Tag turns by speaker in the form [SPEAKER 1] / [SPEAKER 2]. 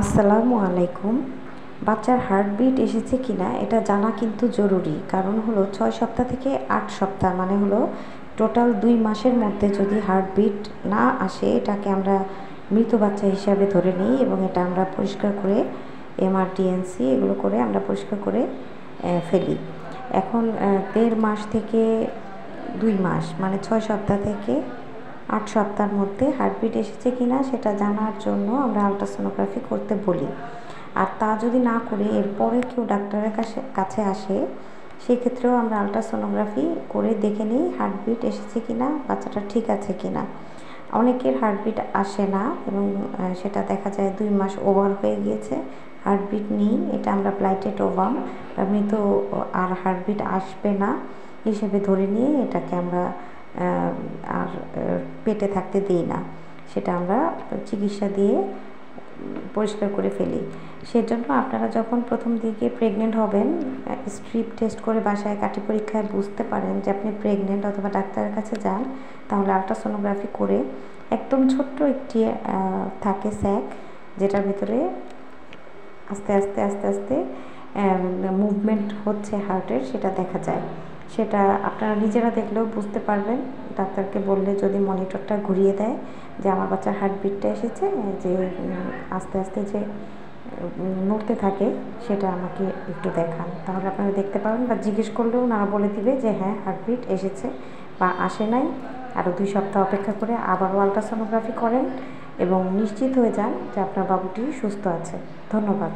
[SPEAKER 1] আসসালামু আলাইকুম। বাচ্চার হার্টবিট এসেছে কিনা এটা জানা কিন্তু জরুরি। কারণ হলো 6 সপ্তাহ থেকে 8 সপ্তাহ মানে হলো টোটাল 2 মাসের মধ্যে যদি হার্টবিট না আসে এটাকে আমরা মৃত বাচ্চা হিসাবে ধরে নিই এবং এটা আমরা পরিষ্কার করে এমআরটিএনসি এগুলো করে আমরা পরিষ্কার করে ফেলি। এখন 1.5 মাস থেকে 2 মাস মানে 6 সপ্তাহ থেকে 8 সপ্তাহের মধ্যে হার্টবিট এসেছে কিনা সেটা জানার জন্য আমরা আলট্রাসোনোগ্রাফি করতে বলি। আর তা যদি না করে এরপরে কেউ ডাক্তারের কাছে আসে সেক্ষেত্রেও আমরা আলট্রাসোনোগ্রাফি করে দেখে নিই হার্টবিট এসেছে কিনা, বাচ্চাটা ঠিক আছে কিনা। অনেকের হার্টবিট আসে না এবং সেটা দেখা যায় 2 মাস ওভার হয়ে গিয়েছে, হার্টবিট নেই, এটা আমরা ব্লাইটেড ওভাম মৃত আর হার্টবিট আসবে না হিসেবে ধরে নিয়ে এটাকে আমরা আর পেটে থাকতে দিই না, সেটা আমরা চিকিৎসা দিয়ে পরিষ্কার করে ফেলি। সেজন্য আপনারা যখন প্রথম দিকে প্রেগনেন্ট হবেন স্ট্রিপ টেস্ট করে বাসায় কাঠি পরীক্ষায় বুঝতে পারেন যে আপনি প্রেগনেন্ট অথবা ডাক্তারের কাছে যান, তাহলে আলট্রাসোনোগ্রাফি করে একদম ছোট্ট একটি থাকে স্যাক যেটার ভিতরে আস্তে আস্তে আস্তে আস্তে মুভমেন্ট হচ্ছে হার্টের, সেটা দেখা যায়। সেটা আপনারা নিজেরা দেখলেও বুঝতে পারবেন, ডাক্তারকে বললে যদি মনিটরটা ঘুরিয়ে দেয় যে আমার বাচ্চার হার্টবিটটা এসেছে, যে আস্তে আস্তে যে নড়তে থাকে সেটা আমাকে একটু দেখান, তাহলে আপনারা দেখতে পাবেন। বা জিজ্ঞেস করলেও না বলে দিবে যে হ্যাঁ হার্টবিট এসেছে বা আসে নাই, আরও 2 সপ্তাহ অপেক্ষা করে আবারও আলট্রাসোনোগ্রাফি করেন এবং নিশ্চিত হয়ে যান যে আপনার বাবুটি সুস্থ আছে। ধন্যবাদ।